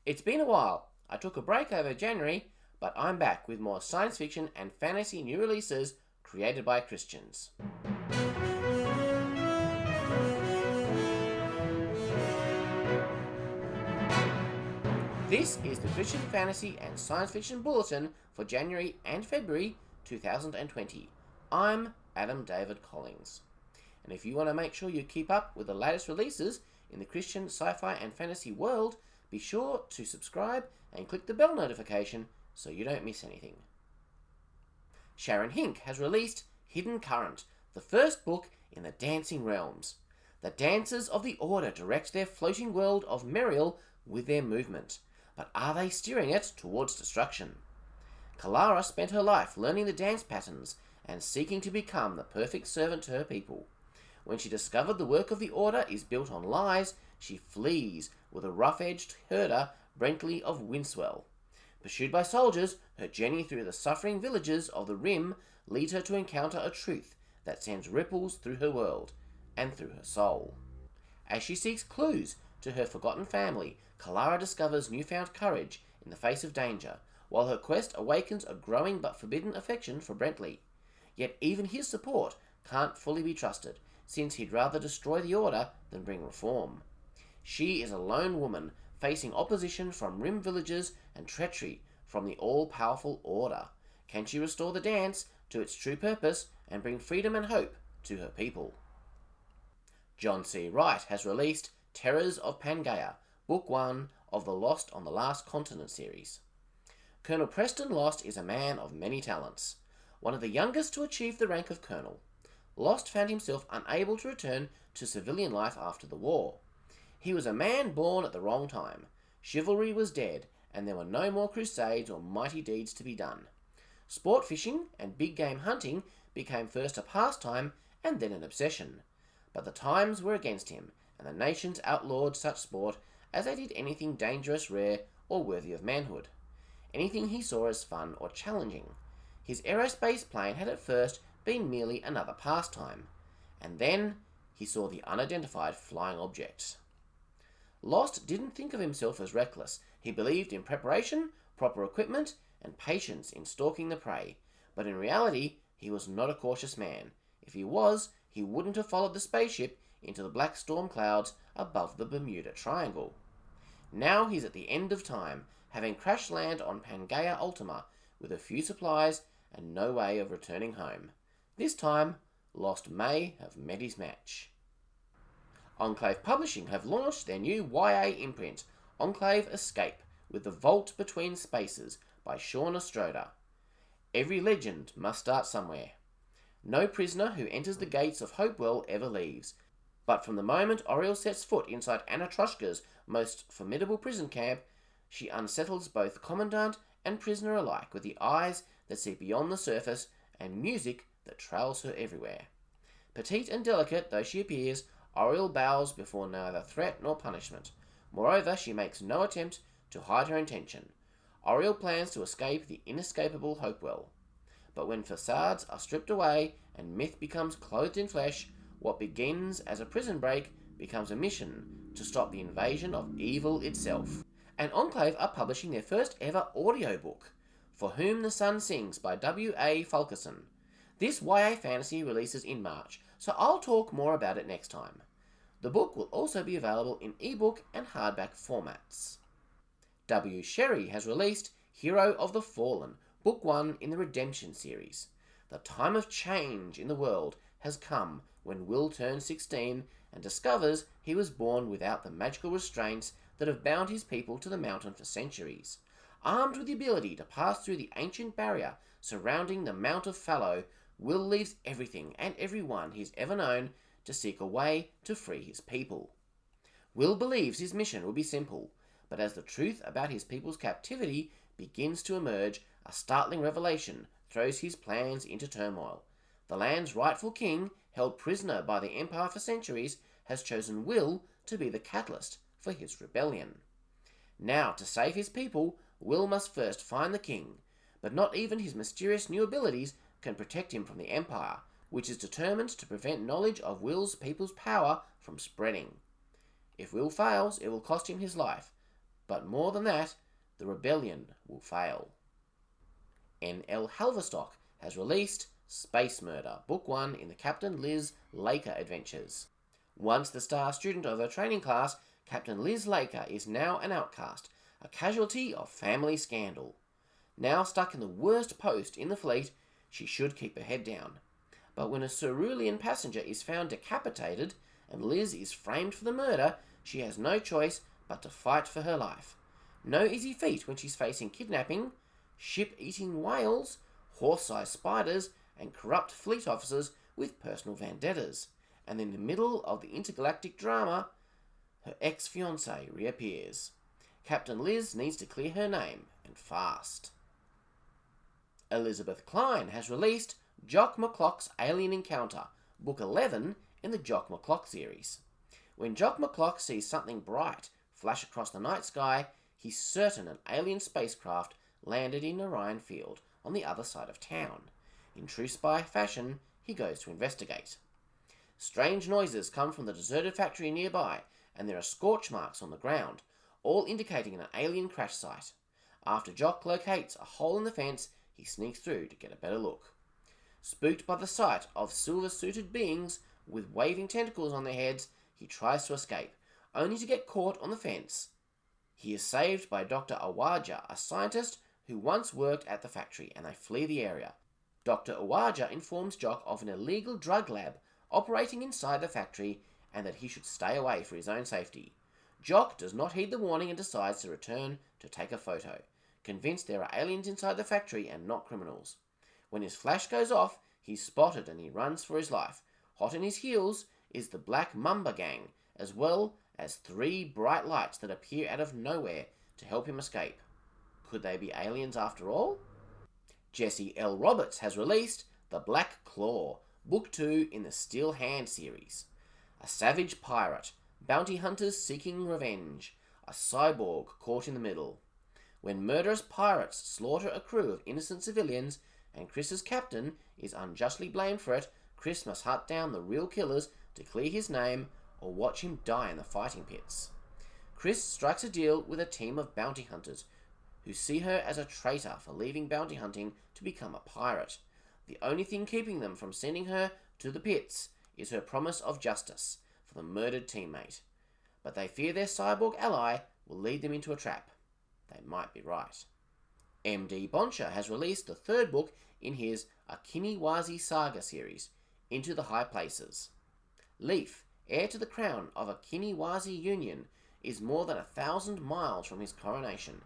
It's been a while. I took a break over January, but I'm back with more science fiction and fantasy new releases created by Christians. This is the Christian Fantasy and Science Fiction Bulletin for January and February 2020. I'm Adam David Collins. And if you want to make sure you keep up with the latest releases in the Christian sci-fi and fantasy world, be sure to subscribe and click the bell notification so you don't miss anything. Sharon has released Hidden Current, the first book in the Dancing Realms. The dancers of the Order direct their floating world of Meriel with their movement, but are they steering it towards destruction? Kalara spent her life learning the dance patterns and seeking to become the perfect servant to her people. When she discovered the work of the Order is built on lies, she flees with a rough-edged herder, Brentley of Winswell. Pursued by soldiers, her journey through the suffering villages of the Rim leads her to encounter a truth that sends ripples through her world and through her soul. As she seeks clues to her forgotten family, Kalara discovers newfound courage in the face of danger, while her quest awakens a growing but forbidden affection for Brentley. Yet even his support can't fully be trusted, since he'd rather destroy the Order than bring reform. She is a lone woman facing opposition from Rim villagers and treachery from the all-powerful Order. Can she restore the dance to its true purpose and bring freedom and hope to her people? John C. Wright has released Terrors of Pangea, Book 1 of the Lost on the Last Continent series. Colonel Preston Lost is a man of many talents, one of the youngest to achieve the rank of colonel. Lost found himself unable to return to civilian life after the war. He was a man born at the wrong time. Chivalry was dead, and there were no more crusades or mighty deeds to be done. Sport fishing and big game hunting became first a pastime and then an obsession. But the times were against him, and the nations outlawed such sport as they did anything dangerous, rare, or worthy of manhood. Anything he saw as fun or challenging. His aerospace plane had at first been merely another pastime, and then he saw the unidentified flying objects. Lost didn't think of himself as reckless. He believed in preparation, proper equipment, and patience in stalking the prey, but in reality, he was not a cautious man. If he was, he wouldn't have followed the spaceship into the black storm clouds above the Bermuda Triangle. Now he's at the end of time, having crash land on Pangea Ultima with a few supplies and no way of returning home. This time, Lost may have met his match. Enclave Publishing have launched their new YA imprint, Enclave Escape, with The Vault Between Spaces by Shawn Ostroda. Every legend must start somewhere. No prisoner who enters the gates of Hopewell ever leaves, but from the moment Oriel sets foot inside Anatroshka's most formidable prison camp, she unsettles both commandant and prisoner alike with the eyes that see beyond the surface and music that trails her everywhere. Petite and delicate though she appears, Oriel bows before neither threat nor punishment. Moreover, she makes no attempt to hide her intention. Oriel plans to escape the inescapable Hopewell. But when facades are stripped away and myth becomes clothed in flesh, what begins as a prison break becomes a mission to stop the invasion of evil itself. And Enclave are publishing their first ever audiobook, For Whom the Sun Sings by W.A. Fulkerson. This YA fantasy releases in March, so I'll talk more about it next time. The book will also be available in ebook and hardback formats. W. Sherry has released Hero of the Fallen, Book 1 in the Redemption series. The time of change in the world has come when Will turns 16 and discovers he was born without the magical restraints that have bound his people to the mountain for centuries. Armed with the ability to pass through the ancient barrier surrounding the Mount of Fallow, Will leaves everything and everyone he's ever known to seek a way to free his people. Will believes his mission will be simple, but as the truth about his people's captivity begins to emerge, a startling revelation throws his plans into turmoil. The land's rightful king, held prisoner by the Empire for centuries, has chosen Will to be the catalyst for his rebellion. Now, to save his people, Will must first find the king, but not even his mysterious new abilities can protect him from the Empire, which is determined to prevent knowledge of Will's people's power from spreading. If Will fails, it will cost him his life, But more than that, the rebellion will fail. N.L. Halverstock has released Space Murder, Book 1 in the Captain Liz Laker adventures. Once the star student of her training class, Captain Liz Laker is now an outcast, a casualty of family scandal. Now stuck in the worst post in the fleet, she should keep her head down. But when a cerulean passenger is found decapitated and Liz is framed for the murder, she has no choice but to fight for her life. No easy feat when she's facing kidnapping, ship-eating whales, horse-sized spiders, and corrupt fleet officers with personal vendettas. And in the middle of the intergalactic drama, her ex-fiancé reappears. Captain Liz needs to clear her name, and fast. Elizabeth Klein has released Jock McClock's Alien Encounter, Book 11 in the Jock McClock series. When Jock McClock sees something bright flash across the night sky, he's certain an alien spacecraft landed in Orion Field on the other side of town. In true spy fashion, he goes to investigate. Strange noises come from the deserted factory nearby, and there are scorch marks on the ground, all indicating an alien crash site. After Jock locates a hole in the fence, he sneaks through to get a better look. Spooked by the sight of silver-suited beings with waving tentacles on their heads, he tries to escape, only to get caught on the fence. He is saved by Dr. Awaja, a scientist who once worked at the factory, and they flee the area. Dr. Awaja informs Jock of an illegal drug lab operating inside the factory and that he should stay away for his own safety. Jock does not heed the warning and decides to return to take a photo, convinced there are aliens inside the factory and not criminals. When his flash goes off, he's spotted and he runs for his life. Hot in his heels is the Black Mamba gang, as well as 3 bright lights that appear out of nowhere to help him escape. Could they be aliens after all? Jesse L. Roberts has released The Black Claw, Book 2 in the Steel Hand series. A savage pirate, bounty hunters seeking revenge, a cyborg caught in the middle. When murderous pirates slaughter a crew of innocent civilians, and Chris's captain is unjustly blamed for it, Chris must hunt down the real killers to clear his name or watch him die in the fighting pits. Chris strikes a deal with a team of bounty hunters who see her as a traitor for leaving bounty hunting to become a pirate. The only thing keeping them from sending her to the pits is her promise of justice for the murdered teammate. But they fear their cyborg ally will lead them into a trap. They might be right. M.D. Boncher has released the 3rd book in his Akiniwazi Saga series, Into the High Places. Leif, heir to the crown of Akiniwazi Union, is more than 1,000 miles from his coronation.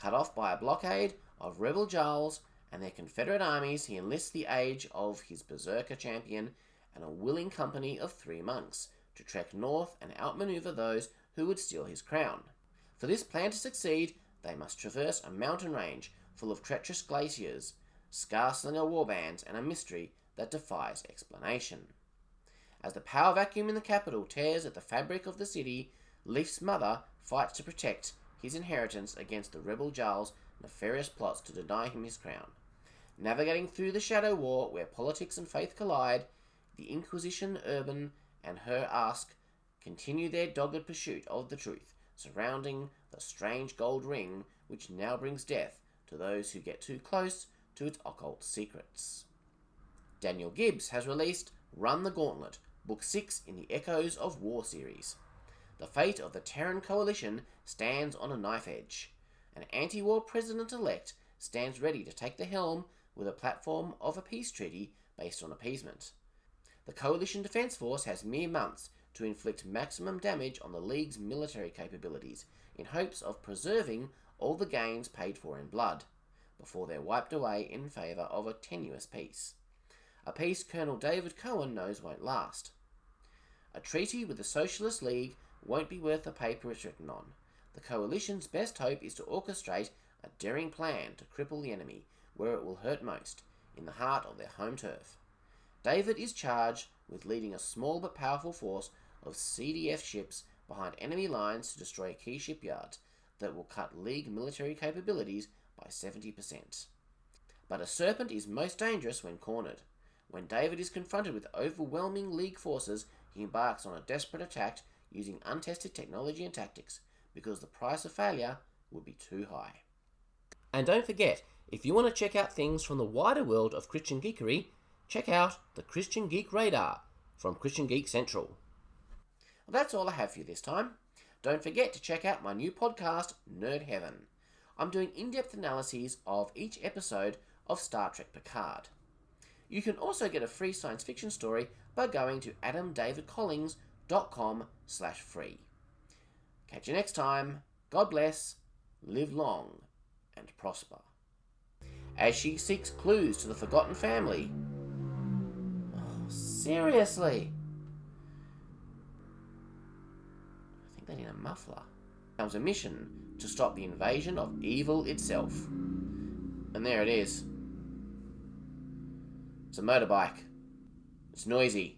Cut off by a blockade of rebel Jarls and their Confederate armies, he enlists the aid of his berserker champion and a willing company of 3 monks to trek north and outmaneuver those who would steal his crown. For this plan to succeed, they must traverse a mountain range full of treacherous glaciers, scar-slinger warbands, and a mystery that defies explanation. As the power vacuum in the capital tears at the fabric of the city, Leif's mother fights to protect his inheritance against the rebel Jarl's nefarious plots to deny him his crown. Navigating through the Shadow War, where politics and faith collide, the Inquisition Urban and her Ask continue their dogged pursuit of the truth surrounding the strange gold ring which now brings death to those who get too close to its occult secrets. Daniel Gibbs has released Run the Gauntlet, Book 6 in the Echoes of War series. The fate of the Terran Coalition stands on a knife edge. An anti-war president-elect stands ready to take the helm with a platform of a peace treaty based on appeasement. The Coalition Defense Force has mere months to inflict maximum damage on the League's military capabilities in hopes of preserving all the gains paid for in blood, before they're wiped away in favour of a tenuous peace. A peace Colonel David Cohen knows won't last. A treaty with the Socialist League won't be worth the paper it's written on. The Coalition's best hope is to orchestrate a daring plan to cripple the enemy where it will hurt most, in the heart of their home turf. David is charged with leading a small but powerful force of CDF ships behind enemy lines to destroy key shipyards that will cut League military capabilities by 70%. But a serpent is most dangerous when cornered. When David is confronted with overwhelming League forces, he embarks on a desperate attack using untested technology and tactics, because the price of failure would be too high. And don't forget, if you want to check out things from the wider world of Christian geekery, check out the Christian Geek Radar from Christian Geek Central. Well, that's all I have for you this time. Don't forget to check out my new podcast, Nerd Heaven. I'm doing in-depth analyses of each episode of Star Trek Picard. You can also get a free science fiction story by going to adamdavidcollins.com/free. Catch you next time. God bless, live long, and prosper. As she seeks clues to the forgotten family. Oh, seriously? I think they need a muffler. Comes a mission to stop the invasion of evil itself. And there it is. It's a motorbike. It's noisy.